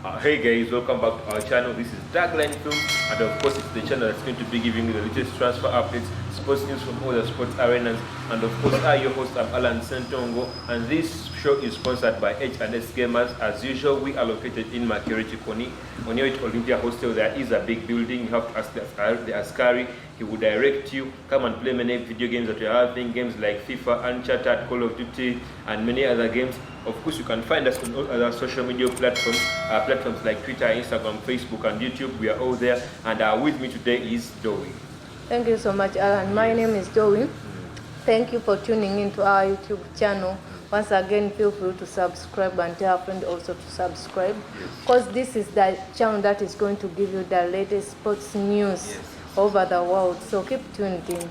Hey guys, welcome back to our channel. This is Allan Films, and of course it's the channel that's going to be giving you the latest transfer updates, sports news from all the sports arenas, and of course I, your host, I'm Allan Sentongo, and this show is sponsored by H&S Gamers. As usual, we are located in Makerere Koni. On your Olympia Hostel, there is a big building. You have to ask the Askari. He will direct you. Come and play many video games that you're having, games like FIFA, Uncharted, Call of Duty, and many other games. Of course, you can find us on all other social media platforms, platforms like Twitter, Instagram, Facebook, and YouTube. We are all there. And with me today is Dowie. Thank you so much, Allan. My name is Dowie. Thank you for tuning into our YouTube channel. Once again, feel free to subscribe and tell a friend also to subscribe, because this is the channel that is going to give you the latest sports news over the world. So keep tuned in.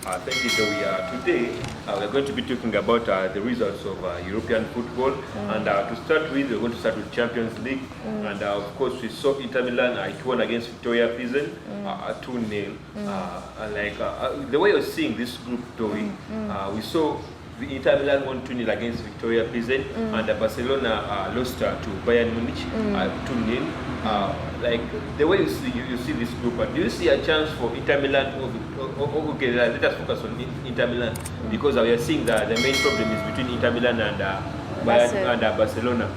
Thank you, Dowie. Today we're going to be talking about the results of European football. And to start with, we're going to start with Champions League. And of course, we saw Inter Milan it won against Victoria Pilsen 2-0. The way you're seeing this group, Dowie, we saw Inter Milan won 2-0 against Victoria Pilsen, and Barcelona lost to Bayern Munich 2-0. Like the way you see this group, do you see a chance for Inter Milan? Okay, let us focus on Inter Milan, because we are seeing that the main problem is between Inter Milan and Bayern and Barcelona.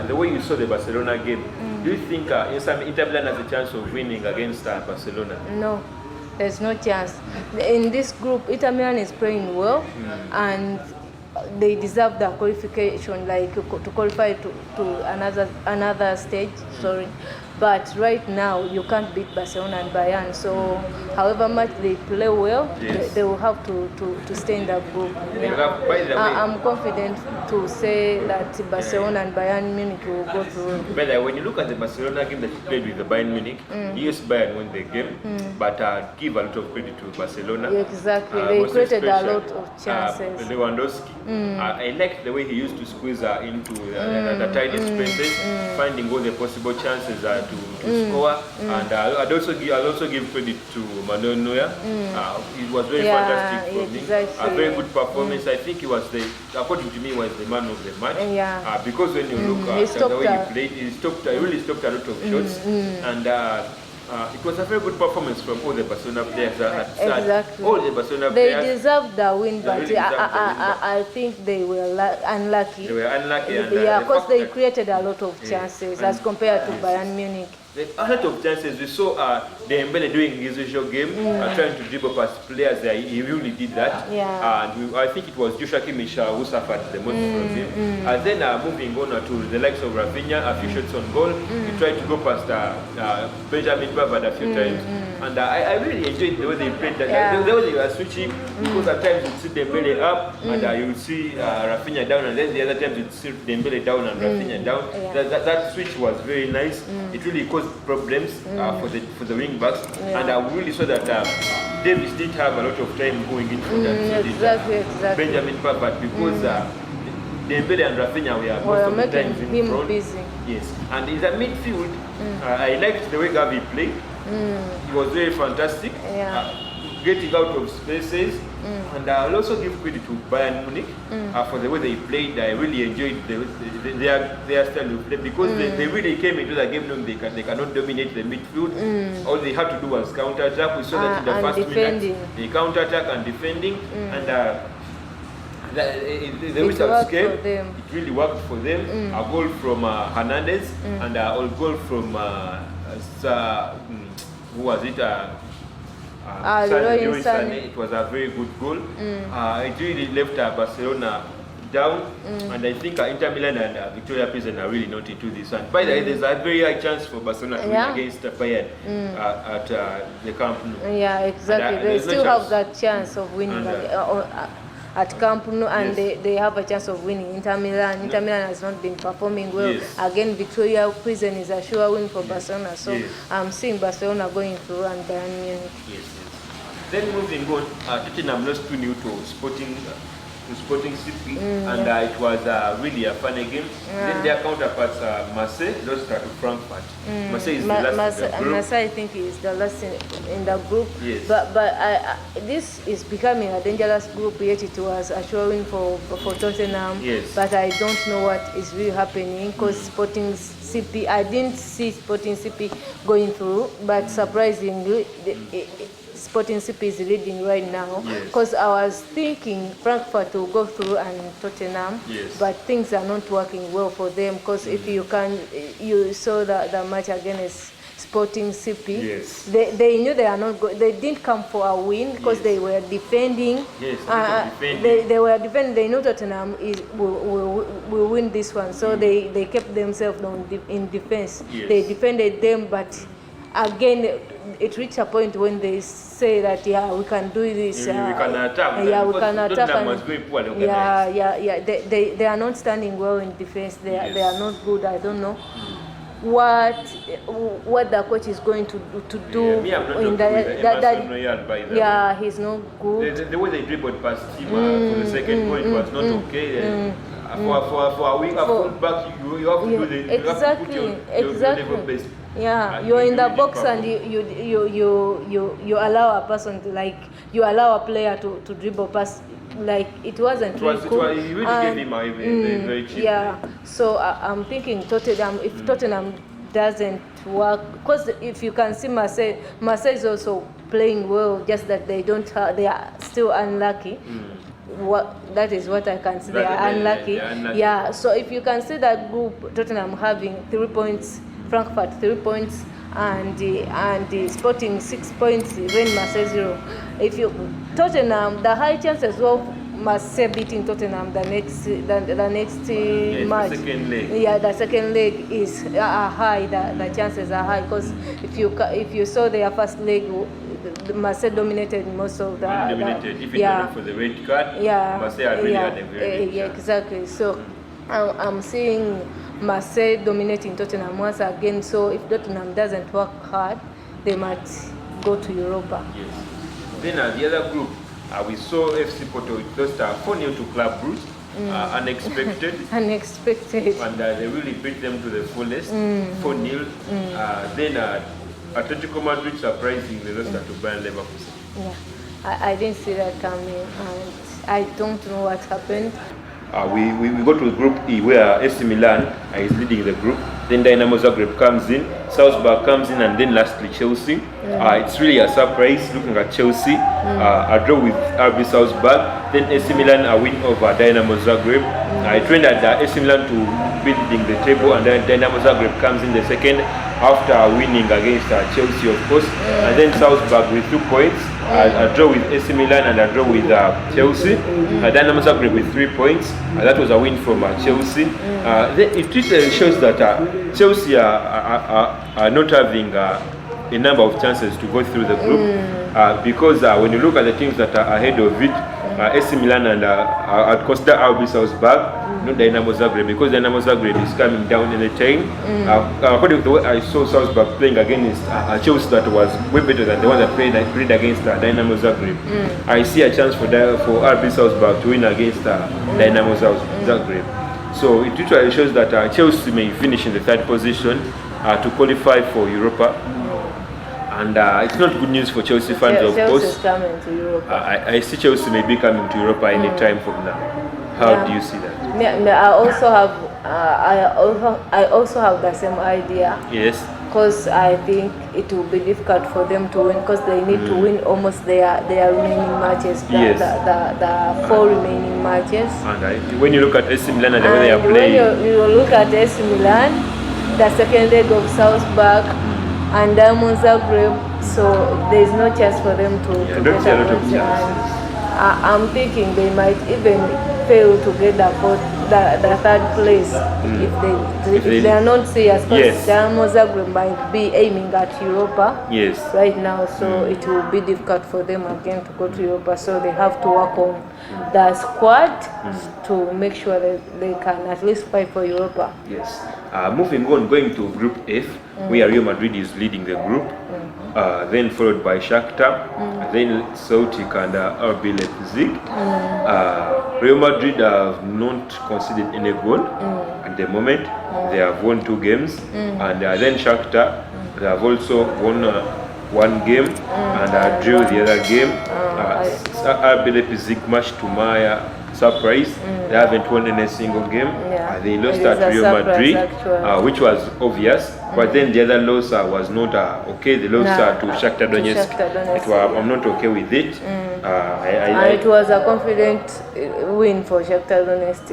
The way you saw the Barcelona game, do you think Inter Milan has a chance of winning against Barcelona? No. There's no chance. In this group, Inter Milan is playing well, and they deserve the qualification, like to qualify to another stage. Sorry, but right now you can't beat Barcelona and Bayern. So, however much they play well, they will have to stay in that group. I'm confident to say that Barcelona and Bayern Munich will go through. But when you look at the Barcelona game that you played with the Bayern Munich, yes, Bayern won the game, but give a lot of credit to Barcelona. Exactly, they created a lot of chances. Lewandowski, I liked the way he used to squeeze into the tiny spaces, finding all the possible chances to score. And I'll also give credit to Manuel Neuer. It was very fantastic for me. A very good performance. I think he was according to me, was the man of the match. Because when you look at the way he played, he really stopped a lot of shots. And it was a very good performance from all the Barcelona players. Exactly. All the Barcelona players. They deserved the win, but I think they were unlucky. They were unlucky. Because they created a lot of chances as compared to Bayern Munich. A lot of chances. We saw Dembele doing his usual game, trying to dribble past players. He really did that. And I think it was Joshua Kimmich who suffered the most from him. And then moving on to the likes of Rafinha, a few shots on goal. He tried to go past Benjamin Pavard a few times. And I really enjoyed the way they played. The way they were switching, because at times you'd see Dembele up, and you would see Rafinha down, and then the other times you'd see Dembele down and Rafinha down. That switch was very nice. It really caused problems for the wing backs, and I really saw that Davis did have a lot of time going into that. Exactly. Benjamin Pavard, because Dembele and Rafinha were most of the times in front. Busy. Yes, and in the midfield, I liked the way Gavi played. He was very fantastic, getting out of spaces. And I'll also give credit to Bayern Munich for the way they played. I really enjoyed their style of play, because they really came into the game knowing they cannot dominate the midfield. All they had to do was counter-attack. We saw that in the first minute, they counter-attack and defending. And the results came. It really worked for them. A goal from Hernandez and a goal from who was it? It was a very good goal. It really left Barcelona down, and I think Inter Milan and Victoria Pilsen are really not into this. And by the way, there's a very high chance for Barcelona to win against Bayern at the Camp Nou. Yeah, exactly. They still have that chance of winning at Camp Nou, and they have a chance of winning. Inter Milan has not been performing well. Again, Victoria Pilsen is a sure win for Barcelona. So I'm seeing Barcelona going through and Bayern Munich. Then moving on, Tottenham lost 2-0 to Sporting to Sporting CP, and it was really a funny game. Then their counterparts, Marseille, lost to Frankfurt. Marseille is the last in the group. Marseille, I think, is the last in the group. Yes. But this is becoming a dangerous group, yet it was a showing for Tottenham. Yes. But I don't know what is really happening, because Sporting CP, I didn't see Sporting CP going through, but surprisingly, Sporting CP is leading right now, because I was thinking Frankfurt will go through and Tottenham, but things are not working well for them, because if you saw the match against Sporting CP, they knew they are not they didn't come for a win, because they were defending. They were defending. They knew Tottenham will win this one, so they kept themselves in defense. They defended them, but again, it reached a point when they say that we can do this. We can attack. We can attack. They are not standing well in defense. They are not good. I don't know what the coach is going to do. He's not good. The way they dribbled past him for the second point was not okay. For a winger, fullback, you have to do your level best. You're in the box and you allow a person to you allow a player to dribble past. It wasn't really cool. You really gave him a very cheap. So I'm thinking Tottenham, if Tottenham doesn't work, because if you can see Marseille is also playing well, just that they are still unlucky. That is what I can see. They are unlucky. So if you can see that group, Tottenham having 3 points, Frankfurt 3 points, and Sporting 6 points, when Marseille 0. Tottenham, the high chances of Marseille beating Tottenham the next match. The second leg. The second leg is high. The chances are high, because if you saw their first leg, Marseille dominated most of the. If it weren't for the red card, Marseille really had a very big chance. Exactly. So I'm seeing Marseille dominating Tottenham once again. So if Tottenham doesn't work hard, they might go to Europa. Yes. Then the other group, we saw FC Porto lost 4-0 to Club Brugge, unexpected. Unexpected. And they really beat them to the fullest, 4-0. Then Atletico Madrid surprisingly lost to Bayern Leverkusen. I didn't see that coming, and I don't know what happened. We go to Group E, where AC Milan is leading the group. Then Dynamo Zagreb comes in, Salzburg comes in, and then lastly Chelsea. It's really a surprise looking at Chelsea. A draw with RB Salzburg. Then AC Milan a win over Dynamo Zagreb. It rendered AC Milan to be leading the table, and then Dynamo Zagreb comes in the second after winning against Chelsea, of course. And then Salzburg with 2 points. A draw with AC Milan and a draw with Chelsea. Dynamo Zagreb with 3 points. That was a win from Chelsea. It shows that Chelsea are not having a number of chances to go through the group, because when you look at the teams that are ahead of it, AC Milan and at Costa RB Salzburg, not Dynamo Zagreb, because Dynamo Zagreb is coming down in the chain. According to the way I saw Salzburg playing against Chelsea, that was way better than the one that played against Dynamo Zagreb. I see a chance for RB Salzburg to win against Dynamo Zagreb. So it literally shows that Chelsea may finish in the third position to qualify for Europa. And it's not good news for Chelsea fans, of course. Chelsea is coming to Europa. I see Chelsea may be coming to Europa any time from now. How do you see that? I also have the same idea. Yes. Because I think it will be difficult for them to win, because they need to win almost their remaining matches, the 4 remaining matches. And when you look at AC Milan and the way they are playing, when you look at AC Milan, the second leg of Salzburg and Dynamo Zagreb, so there is no chance for them to get a chance. I'm thinking they might even fail to get the third place if they are not serious. Because Dynamo Zagreb might be aiming at Europa right now, so it will be difficult for them again to go to Europa. So they have to work on the squad to make sure that they can at least fight for Europa. Yes. Moving on, going to Group F, where Real Madrid is leading the group, then followed by Shakhtar, then Celtic and RB Leipzig. Real Madrid have not conceded any goal at the moment. They have won 2 games, and then Shakhtar, they have also won 1 game and drew the other game. RB Leipzig, much to my surprise, they haven't won any single game. They lost at Real Madrid, which was obvious, but then the other loss was not okay. They lost to Shakhtar Donetsk. I'm not okay with it. And it was a confident win for Shakhtar Donetsk.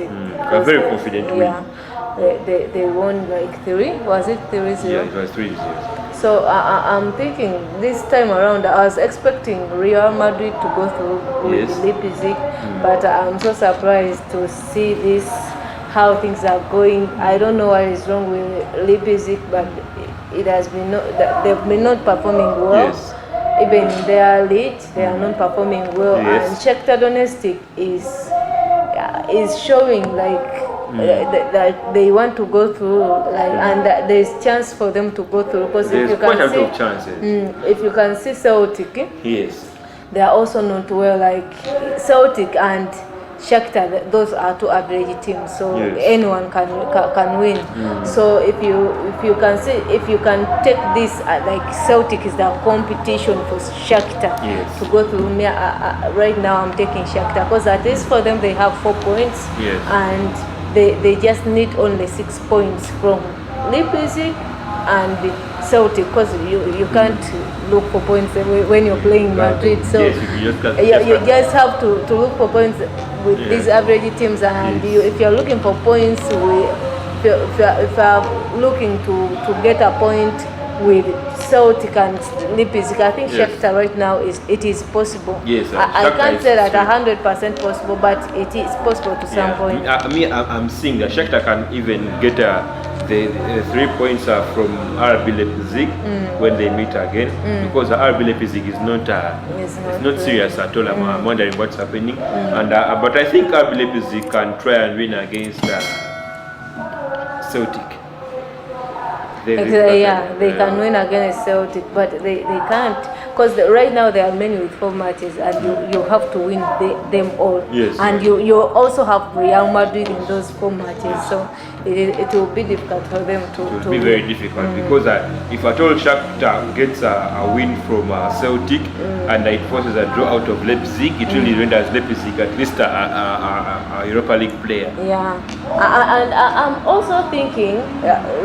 A very confident win. They won like 3. Was it 3-0? Yeah, it was 3-0. So I'm thinking this time around, I was expecting Real Madrid to go through with Leipzig, but I'm so surprised to see this, how things are going. I don't know what is wrong with Leipzig, but it has been they've been not performing well. Yes. Even in their league, they are not performing well. Yes. And Shakhtar Donetsk is showing like that they want to go through, and that there is chance for them to go through. Because if you can see, of chances. If you can see Celtic, Yes. they are also not well. Like Celtic and Shakhtar, those are 2 average teams, so anyone can win. So if you can see, if you can take this like Celtic is the competition for Shakhtar to go through. Me, right now I'm taking Shakhtar because at least for them they have 4 points, and they just need only 6 points from Leipzig and Celtic, because you can't look for points when you're playing Madrid. So you just have to look for points with these average teams, and if you're looking for points, if you're looking to get a point with Celtic and Leipzig, I think Shakhtar right now it is possible. Yes, I can't say that 100% possible, but it is possible to some point. I'm seeing that Shakhtar can even get the 3 points from RB Leipzig when they meet again, because RB Leipzig is not serious at all. I'm wondering what's happening, and but I think RB Leipzig can try and win against Celtic. They can win against Celtic, but they can't, because right now there are many with 4 matches, and you have to win them all. And you also have Real Madrid in those 4 matches, so it will be difficult for them to. It will be very difficult, because if at all Shakhtar gets a win from Celtic and it forces a draw out of Leipzig, it really renders Leipzig at least a Europa League player. And I'm also thinking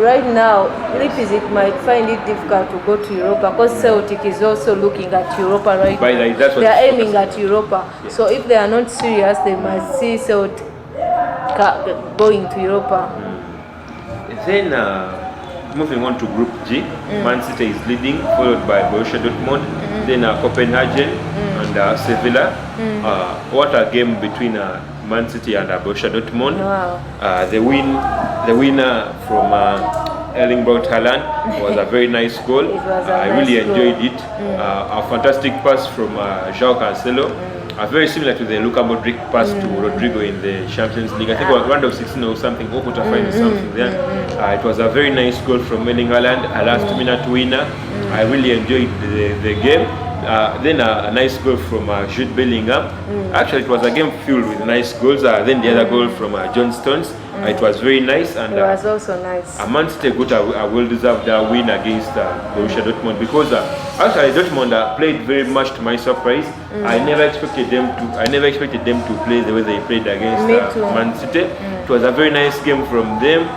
right now Leipzig might find it difficult to go to Europa, because Celtic is also looking at Europa right now. They are aiming at Europa. So if they are not serious, they might see Celtic going to Europa. Then moving on to Group G, Man City is leading, followed by Borussia Dortmund, then Copenhagen and Sevilla. What a game between Man City and Borussia Dortmund. The winner from Erling Braut Allan was a very nice goal. I really enjoyed it. A fantastic pass from João Cancelo. Very similar to the Luka Modric pass to Rodrigo in the Champions League. I think it was round of 16 or something, or quarterfinal something there. It was a very nice goal from Erling Haaland, a last-minute winner. I really enjoyed the game. Then a nice goal from Jude Bellingham. Actually, it was a game filled with nice goals. Then the other goal from John Stones. It was very nice, and it was also nice. Man City got a well-deserved win against Borussia Dortmund, because actually Dortmund played very much to my surprise. I never expected them to play the way they played against Man City. It was a very nice game from them.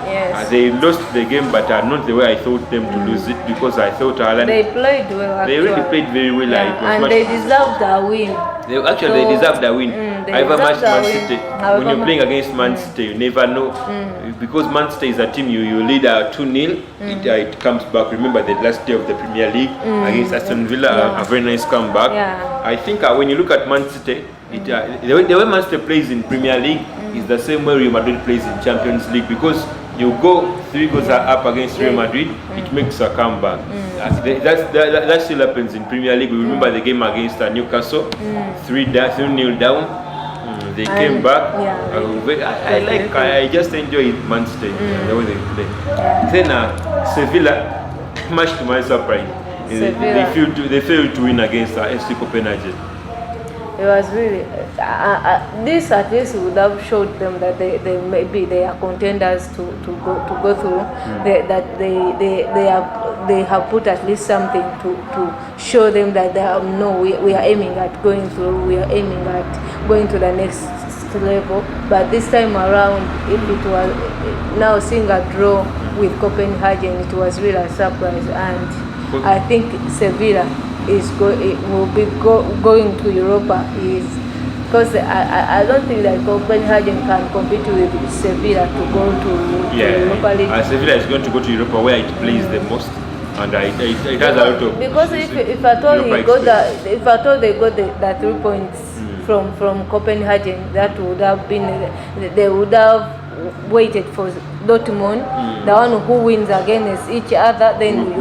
They lost the game, but not the way I thought them to lose it, because I thought Allan. They played well. Actually. They really played very well. And they deserved a win. They deserved a win. However much Man City, when you're playing against Man City, you never know. Because Man City is a team, you lead 2-0, it comes back. Remember the last day of the Premier League against Aston Villa, a very nice comeback. I think when you look at Man City, the way Man City plays in Premier League is the same way Real Madrid plays in Champions League, because you go 3 goals up against Real Madrid, it makes a comeback. That still happens in Premier League. We remember the game against Newcastle, 3-0 down. They came back. Yeah, I just enjoy Manchester the way they play. Yeah. Then Sevilla, much to my surprise, they failed to win against FC Copenhagen. It was really this at least would have showed them that they maybe they are contenders to go through. That they have put at least something to show them that they are, no, we are aiming at going through. We are aiming at going to the next level. But this time around, if it was now seeing a draw with Copenhagen, it was really a surprise. And I think Sevilla will be going to Europa is because I don't think that Copenhagen can compete with Sevilla to go to Europa League. Sevilla is going to go to Europa where it plays the most, and it has a lot of because if at all they got the 3 points from Copenhagen, that would have been they would have waited for Dortmund, the one who wins against each other, then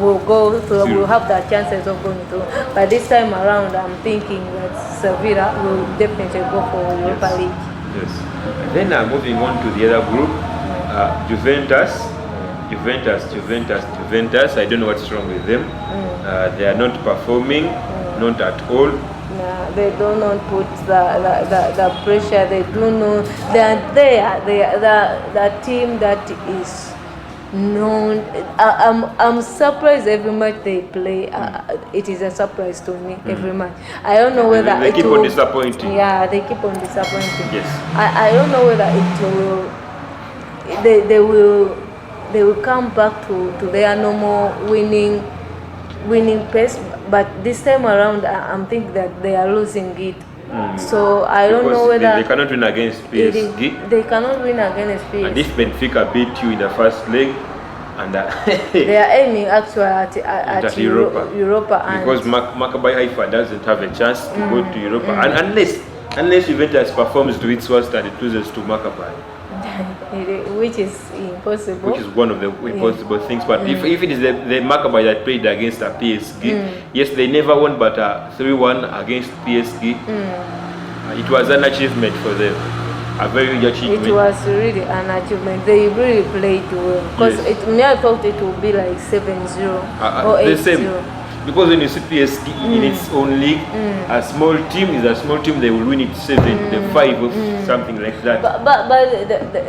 will go through. We'll have the chances of going through. But this time around, I'm thinking that Sevilla will definitely go for Europa League. Yes. And then moving on to the other group, Juventus. I don't know what's wrong with them. They are not performing, not at all. They do not put the pressure. They do not. They are there. They are the team that is known. I'm surprised every match they play. It is a surprise to me every match. I don't know whether they keep on disappointing. Yeah, they keep on disappointing. Yes. I don't know whether it will. They will come back to their normal winning pace. But this time around, I'm thinking that they are losing it. So I don't know whether they cannot win against PSG. They cannot win against PSG. And if Benfica beat you in the first leg, and they are aiming actually at Europa, because Maccabi Haifa doesn't have a chance to go to Europa, and unless Juventus performs to its worst and it loses to Maccabi. Which is impossible. Which is one of the impossible things. But if it is the Maccabi that played against a PSG, yes, they never won, but 3-1 against PSG, it was an achievement for them. A very huge achievement. It was really an achievement. They really played well. Because I thought it would be like 7-0 or 8-0. Because when you see PSG in its own league, a small team is a small team. They will win it 7-5 or something like that. But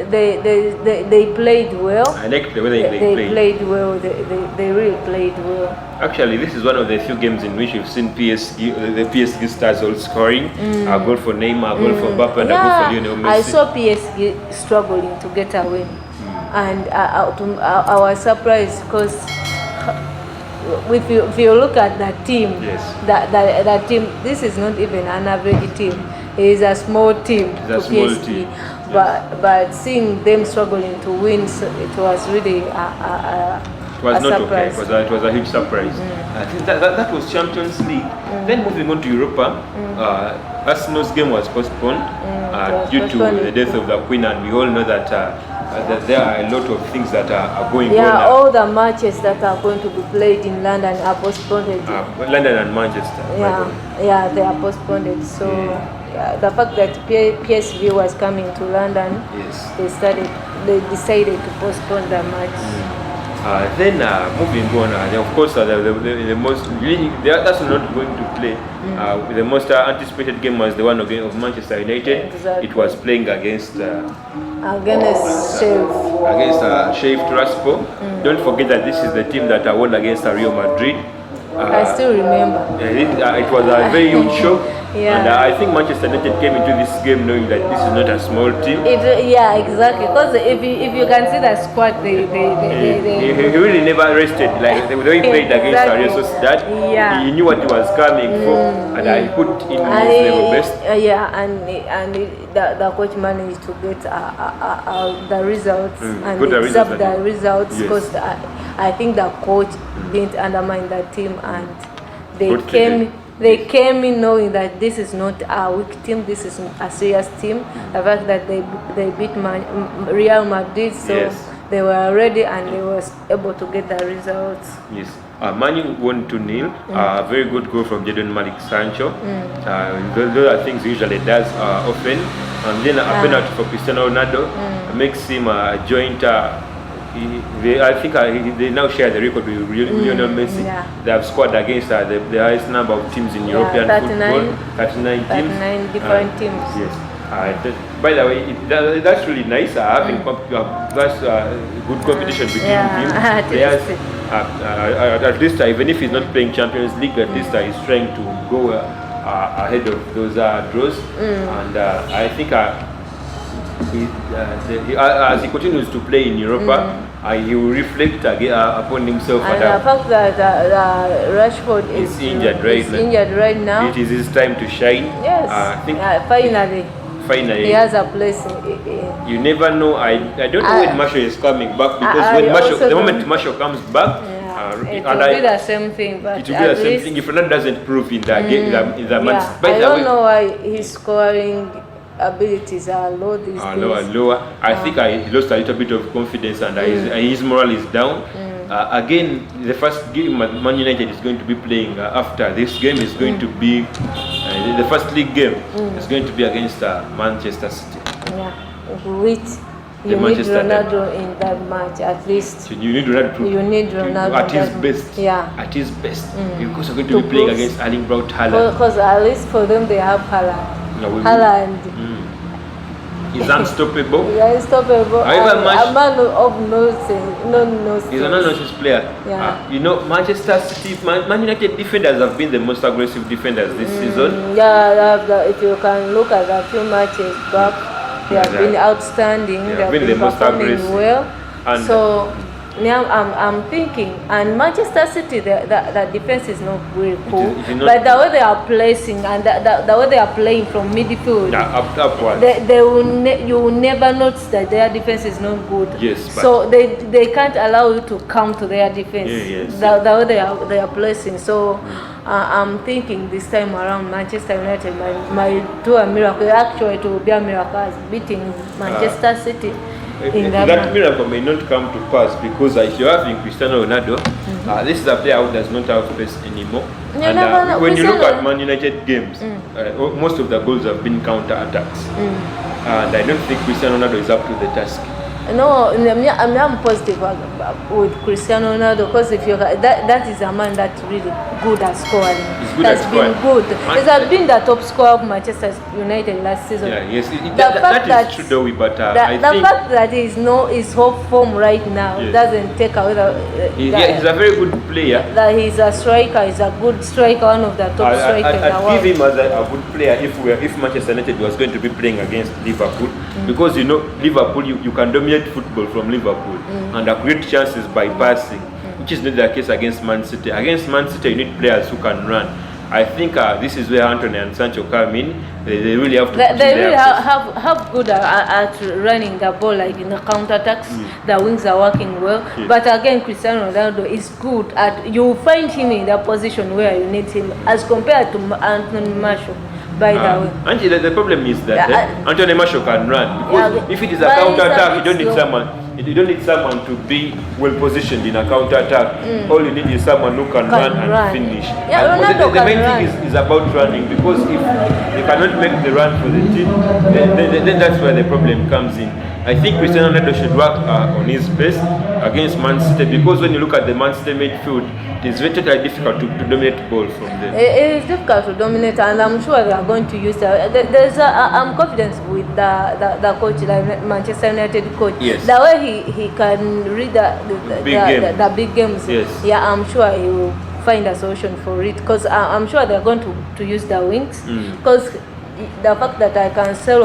they played well. I like the way they played well. They really played well. Actually, this is one of the few games in which we've seen PSG, the PSG stars all scoring. A goal for Neymar, a goal for Mbappe, and a goal for Lionel Messi. I saw PSG struggling to get a win, and I was surprised because. If you look at that team, that team, this is not even an average team. It is a small team to PSG. But seeing them struggling to win, it was really a surprise. It was a huge surprise. I think that was Champions League. Then moving on to Europa, Arsenal's game was postponed due to the death of the Queen, and we all know that there are a lot of things that are going on. Yeah, all the matches that are going to be played in London are postponed. London and Manchester. Yeah, they are postponed. So the fact that PSV was coming to London, they decided to postpone the match. Then moving on, of course, the most really that's not going to play. The most anticipated game was the one of Manchester United. Exactly. It was playing against Sheriff Tiraspol. Don't forget that this is the team that won against Real Madrid. I still remember. It was a very huge shock. And I think Manchester United came into this game knowing that this is not a small team. Exactly. Because if you can see the squad, he really never rested. Like the way he played against Real Sociedad, he knew what he was coming for, and he put in his level best. And the coach managed to get the results and accept the results because I think the coach didn't undermine the team, and they came in knowing that this is not a weak team, this is a serious team. The fact that they beat Real Madrid, so they were ready and they were able to get the results. Yes. Man U won 2-0. Very good goal from Jadon Malik Sancho. Those are things he usually does often. And then a penalty for Cristiano Ronaldo makes him a joint. I think they now share the record with Lionel Messi. They have scored against the highest number of teams in European 39, football. 39 teams. 39 different teams. Yes. By the way, that's really nice. Having that's good competition between teams. At least even if he's not playing Champions League, at least he's trying to go ahead of those draws. And I think as he continues to play in Europa, he will reflect upon himself. And the fact that Rashford is injured right now. It is his time to shine. Yes. I think finally, he has a place. You never know. I don't know when Marshall is coming back, because the moment Marshall comes back, it will be the same thing. But it will be the same thing if Ronaldo doesn't prove in the game, in the match. I don't know why his scoring abilities are low these days. Lower. I think he lost a little bit of confidence, and his morale is down. Again, the first game Man United is going to be playing after this game is going to be the first league game is going to be against Manchester City. You need Ronaldo in that match at least. You need Ronaldo. You need Ronaldo at his best. At his best. Because you're going to be playing against Erling Braut Haaland. Because at least for them they have Haaland. He's unstoppable. He's unstoppable. However, a man of nonsense. He's a no-nonsense player. Manchester City, Man United defenders have been the most aggressive defenders this season. If you can look at the few matches back, they have been outstanding. They have been the most aggressive. Well. And so I'm thinking, and Manchester City, the defense is not really cool, but the way they are placing and the way they are playing from midfield, upwards, you will never notice that their defense is not good. Yes, so they can't allow you to come to their defense. The way they are placing. So I'm thinking this time around Manchester United might do a miracle. Actually, it will be a miracle as beating Manchester City. That miracle may not come to pass, because if you're having Cristiano Ronaldo, this is a player who does not have pace anymore. When you look at Man United games, most of the goals have been counter-attacks. And I don't think Cristiano Ronaldo is up to the task. No, I'm positive with Cristiano Ronaldo, because if you that is a man that's really good at scoring. He's good at scoring. He has been the top scorer of Manchester United last season. That is true, Dowie, but I think the fact that his whole form right now doesn't take away he's a very good player. That he's a striker. He's a good striker, one of the top strikers in the world. I'd give him as a good player if Manchester United was going to be playing against Liverpool, because Liverpool, you can dominate football from Liverpool and create chances by passing, which is not the case against Man City. Against Man City, you need players who can run. I think this is where Anthony and Sancho come in. They really have to. They really have good at running the ball, like in the counter-attacks. The wings are working well. But again, Cristiano Ronaldo is good at. You find him in the position where you need him, as compared to Anthony Martial. By the way, and the problem is that Anthony Martial can run, because if it is a counter-attack, you don't need someone. You don't need someone to be well positioned in a counter-attack. All you need is someone who can run and finish. The main thing is about running, because if they cannot make the run for the team, then that's where the problem comes in. I think Cristiano Ronaldo should work on his pace against Man City, because when you look at the Man City midfield, it's very difficult to dominate ball from them. It is difficult to dominate, and I'm sure they are going to use that. I'm confident with the coach, like Manchester United coach. Yes. The way he can read the big games. Yes. Yeah, I'm sure he will find a solution for it, because I'm sure they're going to use the wings, because the fact that I can sell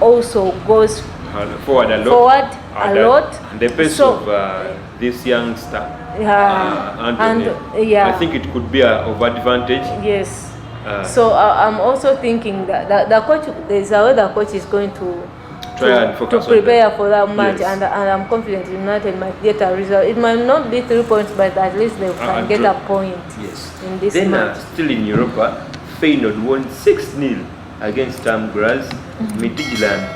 also goes forward a lot. And the pace of this youngster, Anthony, I think it could be of advantage. Yes. So I'm also thinking that the coach, there's a way the coach is going to prepare for that match, and I'm confident United might get a result. It might not be 3 points, but at least they can get a point in this match. Still in Europa, Feyenoord won 6-0 against Graz, Midtjylland.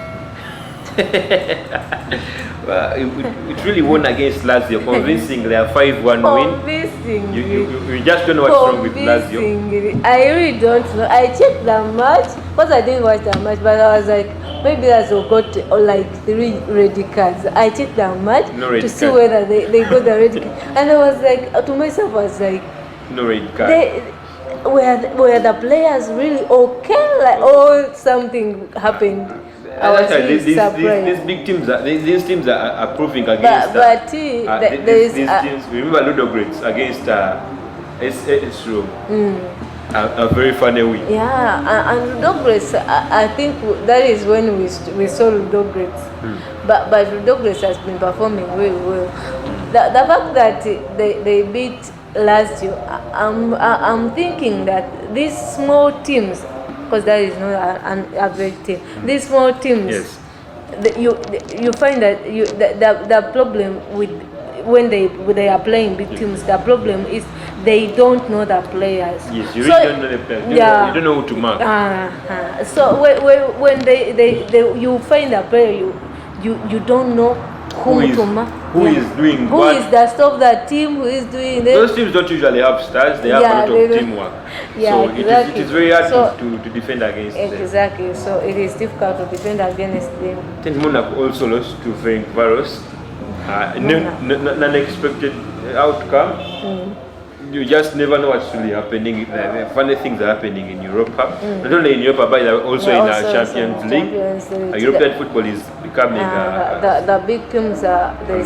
It really won against Lazio, convincingly a 5-1 win. Convincingly. You just don't know what's wrong with Lazio. I really don't know. I checked the match because I didn't watch the match, but I was like, maybe Lazio got like 3 red cards. I checked the match to see whether they got the red card, and I was like, to myself, I was like, no red card. Were the players really okay? Like, or something happened? I was really surprised. These teams are proving against. These teams. Remember Ludogorets against AS Rome. A very funny win. Yeah, and Ludogorets. I think that is when we saw Ludogorets. But Ludogorets has been performing really well. The fact that they beat Lazio, I'm thinking that these small teams, because that is not an average team, these small teams, yes. You find that the problem with when they are playing big teams, the problem is they don't know the players. Yes, you really don't know the players. You don't know who to mark. So when you find a player, you don't know who is doing who is the stuff that team who is doing this. Those teams don't usually have stars, they have a lot of teamwork. So exactly. it is very hard to defend against them. Exactly, so it is difficult to defend against them. Then Monaco also lost to Ferencvaros. Unexpected outcome. You just never know what's really happening. Funny things are happening in Europa. Not only in Europa, but also in our Champions League. European football is becoming the big teams are the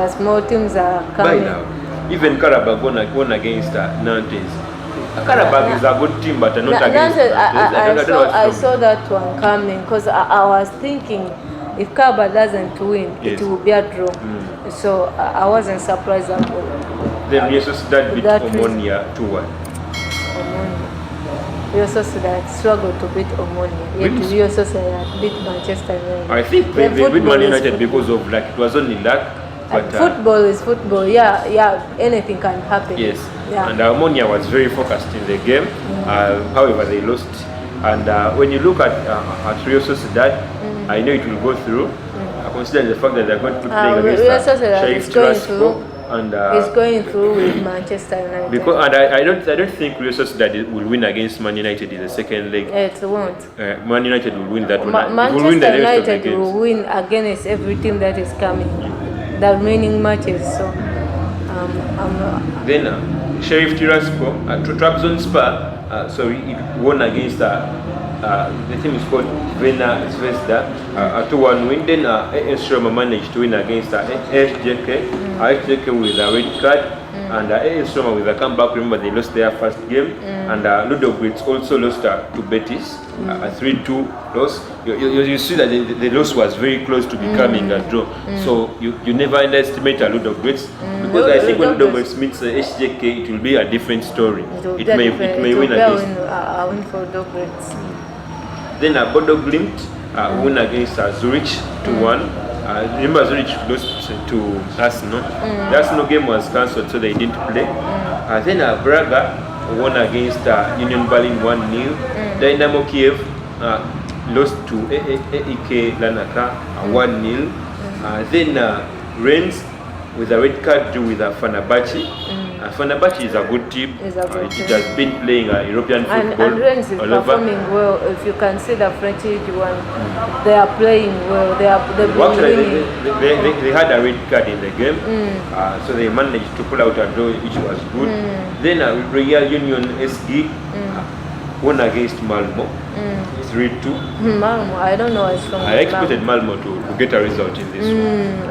small teams are coming. By now, even Karabakh won against Nantes. Karabakh is a good team, but not against Nantes. I saw that one coming because I was thinking if Karabakh doesn't win, it will be a draw. So I wasn't surprised at all. Then Real Sociedad beat Omonia 2-1. Real Sociedad struggled to beat Omonia. Yet Real Sociedad beat Manchester United. I think they beat Man United because of luck. It was only luck. But football is football. Yeah, anything can happen. Yes. Yeah. And Omonia was very focused in the game. However, they lost. And when you look at Real Sociedad, I know it will go through. Considering the fact that they're going to play against Sheriff Tiraspol. And it's going through with Manchester United. Because I don't think Real Sociedad will win against Man United in the second leg. It won't. Man United will win that one. Manchester United will win against every team that is coming. The remaining matches. So then Sheriff Tiraspol, Trabzonspor, it won against the team is called Vena Zvezda, a 2-1 win. Then AS Roma managed to win against SJK. SJK with a red card, and AS Roma with a comeback. Remember, they lost their first game, and Ludogorets also lost to Betis, a 3-2 loss. You see that the loss was very close to becoming a draw. So you never underestimate a Ludogorets, because I think when Ludogorets meets SJK, it will be a different story. It may win against. A win for Ludogorets. Then Bodo Glimt won against Zurich 2-1. Remember, Zurich lost to Arsenal. The Arsenal game was cancelled, so they didn't play. Then Braga won against Union Berlin 1-0. Dynamo Kiev lost to AEK Larnaca 1-0. Then Rennes with a red card drew with Fenerbahce. Fenerbahce is a good team. It has been playing European football. And Rennes is performing well. If you can see the French League One, they are playing well. They've been winning. They had a red card in the game, so they managed to pull out a draw, which was good. Then Real Union SG won against Malmo 3-2. Malmo, I don't know. I expected Malmo to get a result in this one.